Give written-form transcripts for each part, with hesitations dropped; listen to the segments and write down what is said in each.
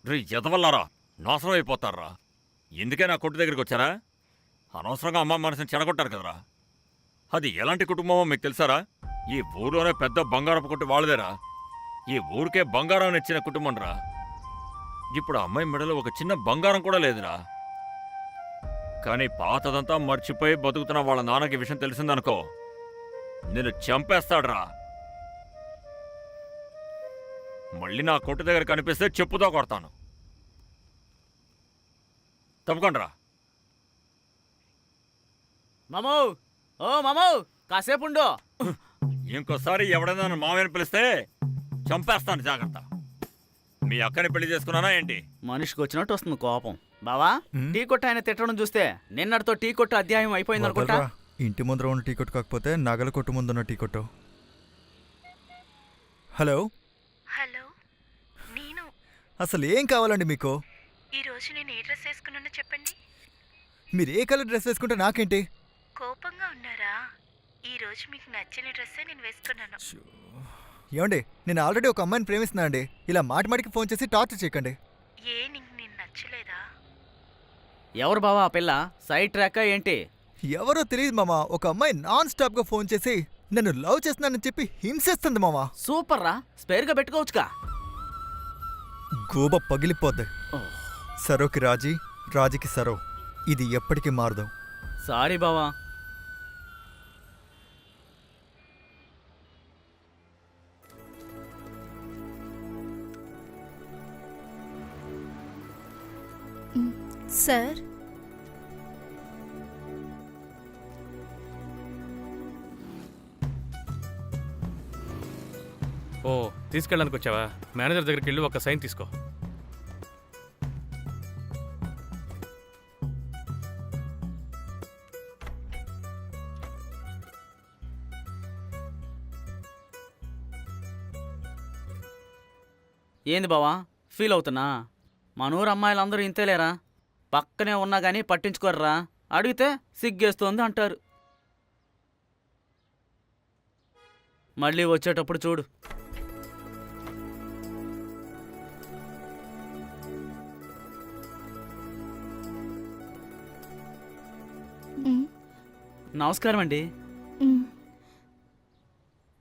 రే ఎదవల్లారా, నాశనం అయిపోతారా. ఎందుకే నా కొట్టు దగ్గరికి వచ్చారా? అనవసరంగా అమ్మ మనసుని చెడగొట్టారు కదరా. అది ఎలాంటి కుటుంబమో మీకు తెలుసారా? ఈ ఊర్లోనే పెద్ద బంగారపు కొట్టు వాళ్ళదేరా. ఈ ఊరికే బంగారం ఇచ్చిన కుటుంబం రా. ఇప్పుడు అమ్మాయి మెడలో ఒక చిన్న బంగారం కూడా లేదురా. కానీ పాతదంతా మర్చిపోయి బతుకుతున్న వాళ్ళ నాన్నకి విషయం తెలిసిందనుకో, నేను చంపేస్తాడ్రా. మళ్ళీ నా కొట్టు దగ్గర కనిపిస్తే చెప్పుతో కొడతాను. తప్పకుండా. మామూ, ఓ మామూ, కాసేపు ఉండు. ఇంకోసారి ఎవడైనా నన్ను మామయ్యని పిలిస్తే చంపేస్తాను, జాగ్రత్త. మీ అక్కని పెళ్లి చేసుకున్నానా ఏంటి? మనిషికి వచ్చినట్టు వస్తుంది కోపం. బావా, టీ కొట్టు ఆయన తిట్టడం చూస్తే నిన్నటితో టీ కొట్టు అధ్యాయం అయిపోయింది అనుకుంటా. ఇంటి ముందర ఉన్న టీ కొట్టు కాకపోతే నగల కొట్టు ముందున్న టీ కొట్టు. హలో హలో, నేను. అసలు ఏం కావాలండి మీకు? ఈరోజు నేను ఏ డ్రెస్ వేసుకున్నానో చెప్పండి. మీరు ఏ కలర్ డ్రెస్ వేసుకుంటే నాకేంటి? కోపంగా ఉన్నారా? ఈరోజు మీకు నచ్చిన డ్రెస్సే నేను వేసుకున్నాను. ఏమండి, నేను ఆల్రెడీ ఒక అమ్మాయిని ప్రేమిస్తున్నా అండి. ఇలా మాటిమాటికి ఫోన్ చేసి టార్చర్ చేయకండి. ఏ నీకు నేను నచ్చలేదా? ఎవరు బావా ఆ పిల్ల? సైడ్ ట్రాక్ ఏంటి? ఎవరో తెలియదు మామ. ఒక అమ్మాయి నాన్ స్టాప్ గా ఫోన్ చేసి నన్ను లవ్ చేస్తున్నానని చెప్పి హింసిస్తుంది మామ. సూపర్ రా, స్పేర్ గా పెట్టుకోవచ్చుగా. గోబ పగిలిపోద్ది. సరోకి రాజీ, రాజీకి సరో. ఇది ఎప్పటికీ మారదు. సారీ బావా. సార్, ఓ తీసుకెళ్ళడానికి వచ్చావా? మేనేజర్ దగ్గరికి వెళ్ళి ఒక సైన్ తీసుకో. ఏంది బావా ఫీల్ అవుతున్నా? మనూరు అమ్మాయిలందరూ ఇంతేలేరా, పక్కనే ఉన్నా గానీ పట్టించుకోర్రా. అడిగితే సిగ్గేస్తోంది అంటారు. మళ్ళీ వచ్చేటప్పుడు చూడు. నమస్కారం అండి.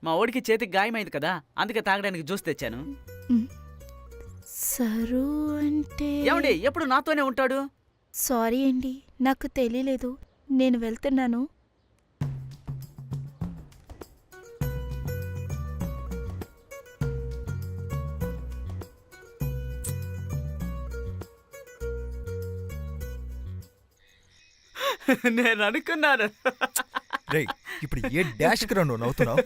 మా ఓడికి చేతికి గాయమైంది కదా, అందుకే తాగడానికి జ్యూస్ తెచ్చాను. సరు అంటే ఏమండి ఎప్పుడు నాతోనే ఉంటాడు? సారీ అండి, నాకు తెలియలేదు. నేను వెళ్తున్నాను. నేను అనుకున్నాను. రేయ్, ఇప్పుడు ఏ డాష్ కి నువ్వు నవ్వుతున్నావు?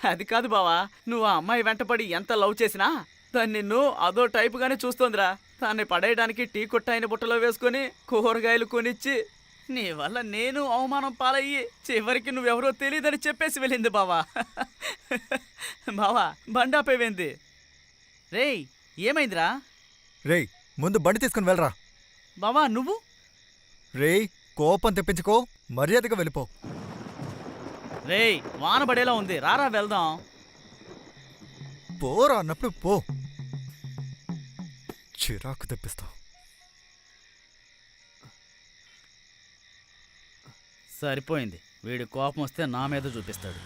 అది కాదు బావా, నువ్వు ఆ అమ్మాయి వెంటపడి ఎంత లవ్ చేసినా దాన్ని నిన్ను అదో టైపుగానే చూస్తోందిరా. దాన్ని పడేయడానికి టీ కొట్టాయిన బుట్టలో వేసుకొని కూరగాయలు కొనిచ్చి నీ వల్ల నేను అవమానం పాలయ్యి చివరికి నువ్వెవరో తెలియదని చెప్పేసి వెళ్ళింది బావా. బావా బండాపేవేంది? రేయ్ ఏమైందిరా? రేయ్, ముందు బండి తీసుకుని వెళ్ళరా. బావా నువ్వు? రేయ్, కోపం తెప్పించుకో, మర్యాదగా వెళ్ళిపో. రేయ్ వాన పడేలా ఉంది, రారా వెళ్దాం. పోరా అన్నప్పుడు పో. చిరాకు తెప్పిస్తావు. సరిపోయింది, వీడి కోపం వస్తే నా మీద చూపిస్తాడు.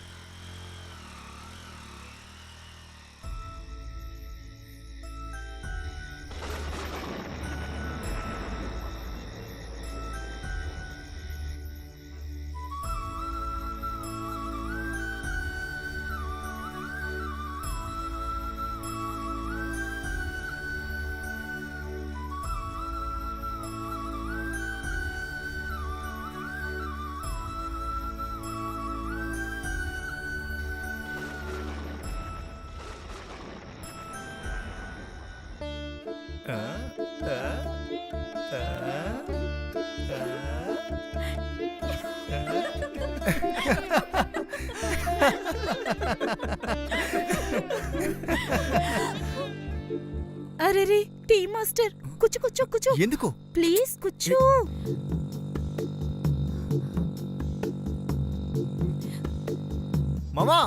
అరే రే టీ మాస్టర్, కూర్చో కూర్చో కూర్చో. ఎందుకు? ప్లీజ్ కూర్చో. మామా,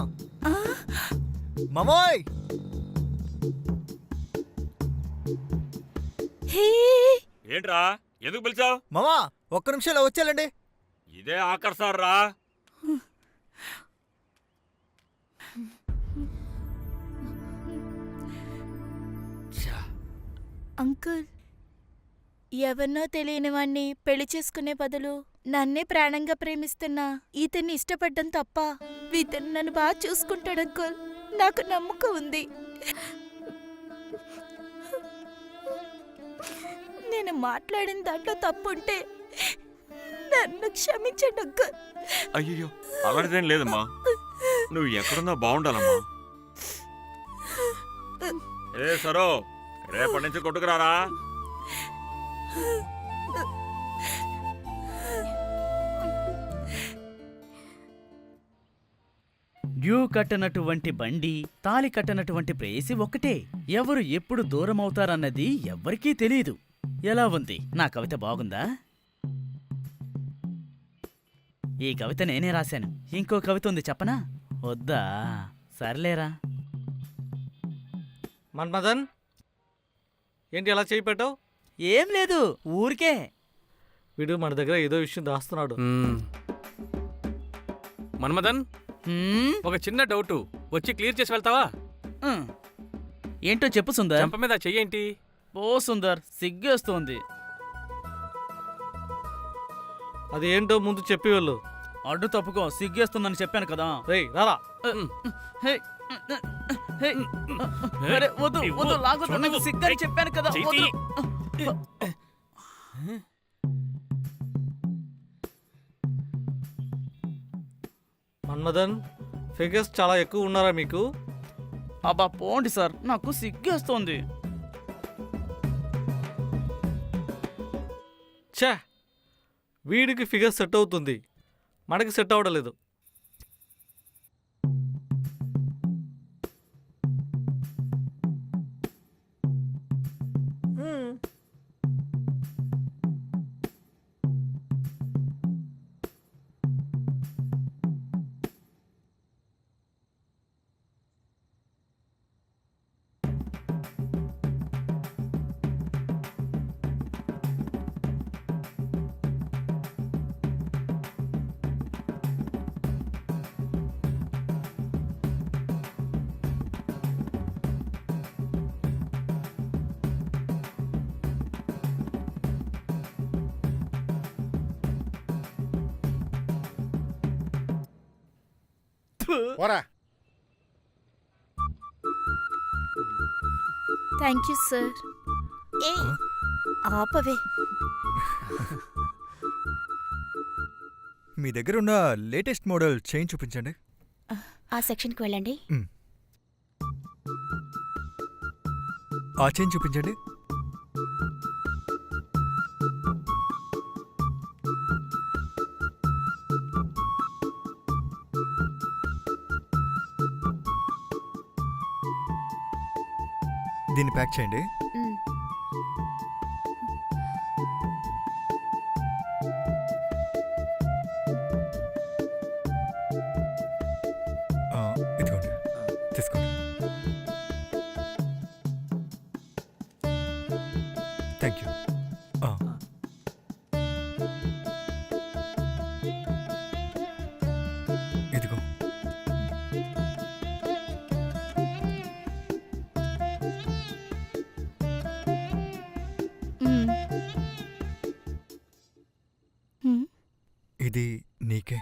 మామోయ్, ఏంట్రా ఎందుకు పిలిచావు? మామా ఒక్క నిమిషంలో వచ్చేయాలండి. ఇదే ఆఖరిసారి రా. అంకుల్, ఎవరినో తెలియని వాణ్ణి పెళ్లి చేసుకునే బదులు నన్నే ప్రాణంగా ప్రేమిస్తున్నా ఇతన్ని ఇష్టపడ్డం తప్ప ఇతను నన్ను బాగా చూసుకుంటాడు అంకుల్. నాకు నమ్మకం ఉంది. నేను మాట్లాడిన దాంట్లో తప్పుంటే నన్ను క్షమించండి అంకుల్. అయ్యో అలాంటిదేం లేదమ్మా, నువ్వు ఎక్కడున్నా బాగుండాలమ్మా. ఏ సరో, రేపటి నుంచి కొట్టుకురారా. డ్యూ కట్టనటువంటి బండి, తాలి కట్టనటువంటి ప్రేయసి ఒకటే. ఎవరు ఎప్పుడు దూరం అవుతారన్నది ఎవ్వరికీ తెలీదు. ఎలా ఉంది నా కవిత? బాగుందా? ఈ కవిత నేనే రాశాను. ఇంకో కవిత ఉంది చెప్పనా? వద్దా? సర్లేరా. మన్మథన్, ఏంటి అలా చేయి పెట్టావు? ఏం లేదు, ఊరికే. వీడు మన దగ్గర ఏదో విషయం దాస్తున్నాడు. మన్మథన్, హ్మ్? ఒక చిన్న డౌటు, వచ్చి క్లియర్ చేసి వెళ్తావా? హ్మ్. ఏంటో చెప్పు సుందర్. చెంప మీద చెయ్యేంటి? ఓ సుందర్, సిగ్గేస్తోంది. అది ఏంటో ముందు చెప్పి వెళ్ళు. అడ్డు తప్పుకో, సిగ్గేస్తుందని చెప్పాను కదా. రేయ్ రారా. హే, హే. అరే, వద్దు వద్దు, లాగొద్దు, నాకు సిగ్గని చెప్పాను కదా. చెయ్యి. వద్దు. మన్మథన్, ఫిగర్స్ చాలా ఎక్కువ ఉన్నారా మీకు? అబ్బా పోండి సార్, నాకు సిగ్గేస్తోంది. ఛా, వీడికి ఫిగర్ సెట్ అవుతుంది, మనకి సెట్ అవడం లేదు. పోరా. Thank you sir. ఏ ఆపవే. మీ దగ్గర ఉన్న లేటెస్ట్ మోడల్ చైన్ చూపించండి. ఆ సెక్షన్కి వెళ్ళండి. ఆ చైన్ చూపించండి. దీన్ని ప్యాక్ చేయండి. మ్. ఇదిగోండి, తీసుకోండి. Thank you. ఇదిగో. మ్. మ్. ఇది నీకే.